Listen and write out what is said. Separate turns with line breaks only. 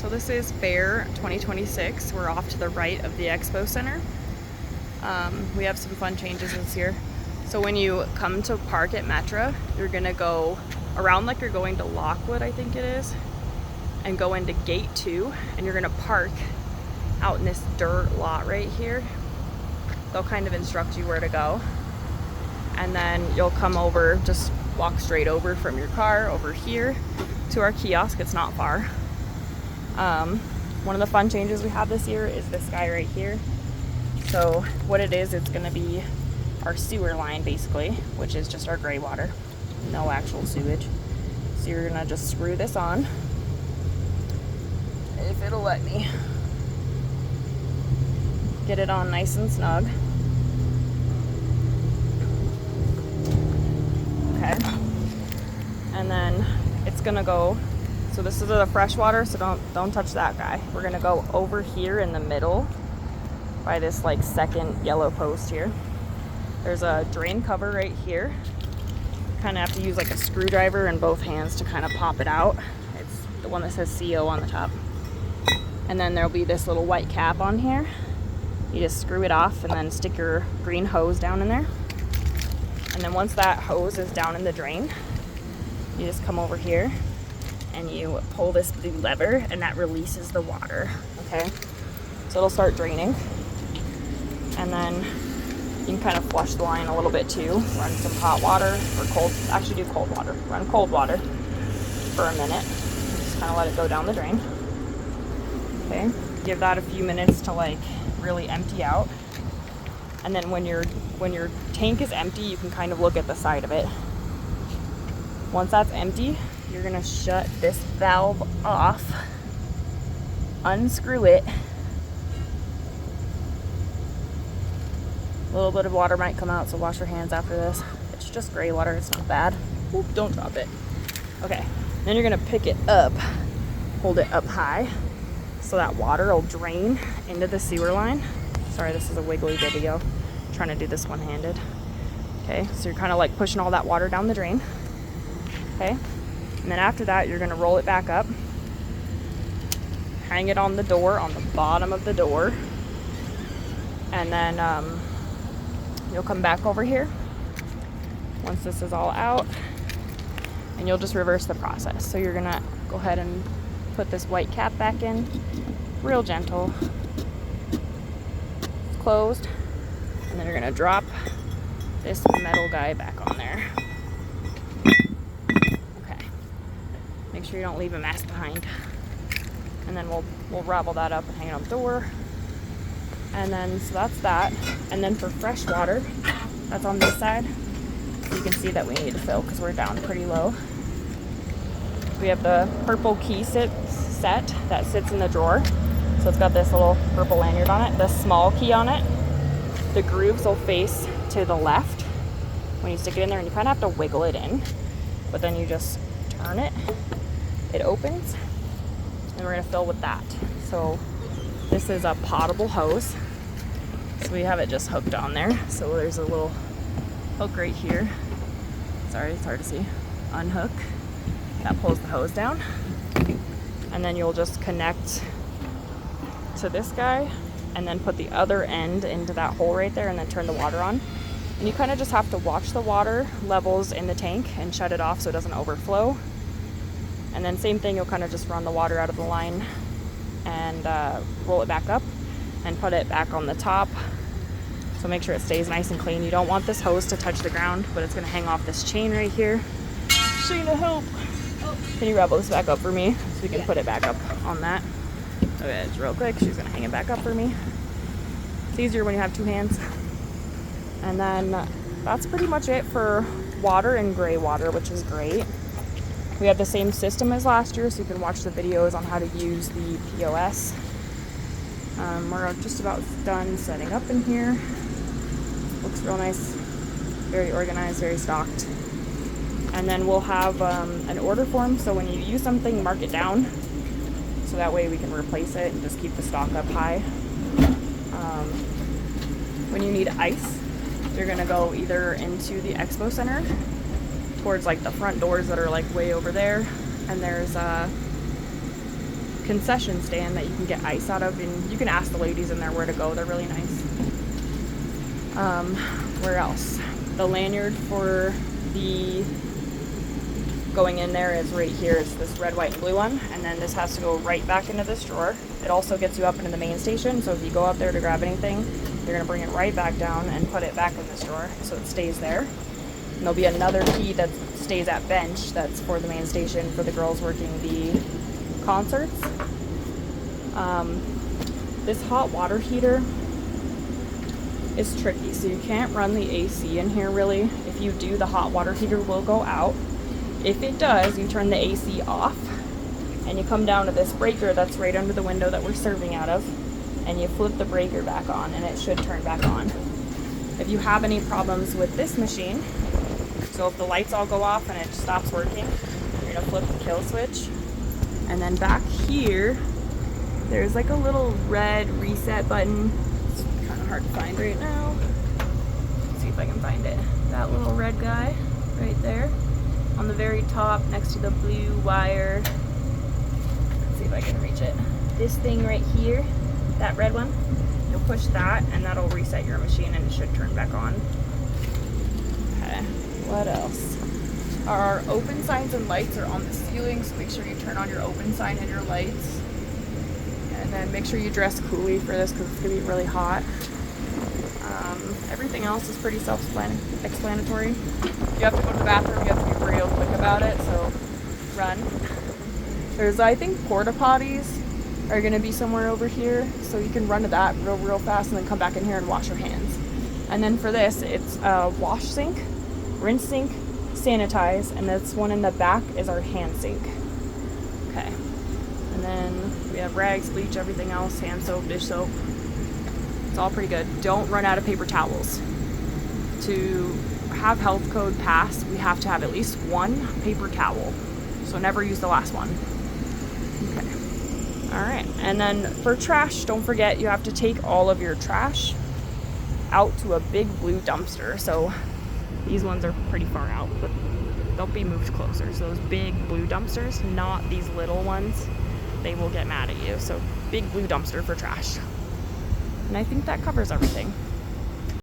So this is Fair 2026. We're off to the right of the Expo Center. We have some fun changes this year. So when you come to park at Metra, you're gonna go around like you're going to Lockwood, I think it is, and go into gate 2, and you're gonna park out in this dirt lot right here. They'll kind of instruct you where to go. And then you'll come over, just walk straight over from your car over here to our kiosk. It's not far. One of the fun changes we have this year is this guy right here. So what it is, it's gonna be our sewer line basically, which is just our gray water, no actual sewage. So you're gonna just screw this on, if it'll let me. Get it on nice and snug. Okay. And then it's gonna go, so this is the fresh water, so don't touch that guy. We're gonna go over here in the middle by this like second yellow post here. There's a drain cover right here. Kind of have to use like a screwdriver in both hands to kind of pop it out. It's the one that says CO on the top. And then there'll be this little white cap on here. You just screw it off and then stick your green hose down in there. And then once that hose is down in the drain, you just come over here and you pull this blue lever, and that releases the water, okay? So it'll start draining. And then you can kind of flush the line a little bit too. Run some hot water or cold, actually do cold water. Run cold water for a minute. Just kind of let it go down the drain. Okay, give that a few minutes to like really empty out. And then when your tank is empty, you can kind of look at the side of it. Once that's empty, you're gonna shut this valve off, unscrew it. A little bit of water might come out, so wash your hands after this. It's just gray water, it's not bad. Oop, don't drop it. Okay, then you're gonna pick it up, hold it up high, so that water will drain into the sewer line. Sorry, this is a wiggly video. I'm trying to do this one-handed. Okay, so you're kind of like pushing all that water down the drain. Okay, and then after that, you're gonna roll it back up, hang it on the door, on the bottom of the door, and then you'll come back over here once this is all out, and you'll just reverse the process. So you're gonna go ahead and put this white cap back in, real gentle. It's closed, and then you're gonna drop this metal guy back on there. Okay. Make sure you don't leave a mess behind. And then we'll ravel that up and hang it on the door. And then, so that's that. And then for fresh water, that's on this side. So you can see that we need to fill because we're down pretty low. We have the purple key set that sits in the drawer. So it's got this little purple lanyard on it, the small key on it. The grooves will face to the left when you stick it in there, and you kind of have to wiggle it in. But then you just turn it, it opens, and we're gonna fill with that. So this is a potable hose. So we have it just hooked on there. So there's a little hook right here. Sorry, it's hard to see. Unhook. That pulls the hose down. And then you'll just connect to this guy and then put the other end into that hole right there and then turn the water on. And you kind of just have to watch the water levels in the tank and shut it off so it doesn't overflow. And then same thing, you'll kind of just run the water out of the line and roll it back up and put it back on the top. So make sure it stays nice and clean. You don't want this hose to touch the ground, but it's gonna hang off this chain right here. Shayna, help. Oh. Can you ravel this back up for me so we can put it back up on that? Okay, it's real quick. She's gonna hang it back up for me. It's easier when you have two hands. And then that's pretty much it for water and gray water, which is great. We have the same system as last year, so you can watch the videos on how to use the POS. We're just about done setting up in here. Looks real nice, very organized, very stocked. And then we'll have an order form, so when you use something, mark it down, so that way we can replace it and just keep the stock up high. When you need ice, you're gonna go either into the Expo Center towards like the front doors that are like way over there, and there's concession stand that you can get ice out of, and you can ask the ladies in there where to go. They're really nice. Where else? The lanyard for the going in there is right here. It's this red, white, and blue one, and then this has to go right back into this drawer. It also gets you up into the main station, so if you go up there to grab anything, you're going to bring it right back down and put it back in this drawer so it stays there. And there'll be another key that stays at bench that's for the main station for the girls working the concerts. This hot water heater is tricky, so you can't run the AC in here really. If you do, the hot water heater will go out. If it does, you turn the AC off and you come down to this breaker that's right under the window that we're serving out of, and you flip the breaker back on and it should turn back on. If you have any problems with this machine, so if the lights all go off and it stops working, you're gonna flip the kill switch. And then back here, there's like a little red reset button. It's kind of hard to find right now. Let's see if I can find it. That little red guy right there on the very top next to the blue wire. Let's see if I can reach it. This thing right here, that red one, you'll push that and that'll reset your machine and it should turn back on. Okay, what else? Our open signs and lights are on the ceiling, so make sure you turn on your open sign and your lights. And then make sure you dress coolly for this because it's going to be really hot. Everything else is pretty self-explanatory. You have to go to the bathroom, you have to be real quick about it, so run. There's, I think, porta potties are going to be somewhere over here, so you can run to that real fast and then come back in here and wash your hands. And then for this, it's a wash sink, rinse sink, sanitize, and this one in the back is our hand sink. Okay. And then we have rags, bleach, everything else, hand soap, dish soap. It's all pretty good. Don't run out of paper towels. To have health code pass, we have to have at least one paper towel. So never use the last one. Okay. All right. And then for trash, don't forget you have to take all of your trash out to a big blue dumpster. So these ones are pretty far out, but they'll be moved closer. So those big blue dumpsters, not these little ones, they will get mad at you. So big blue dumpster for trash. And I think that covers everything.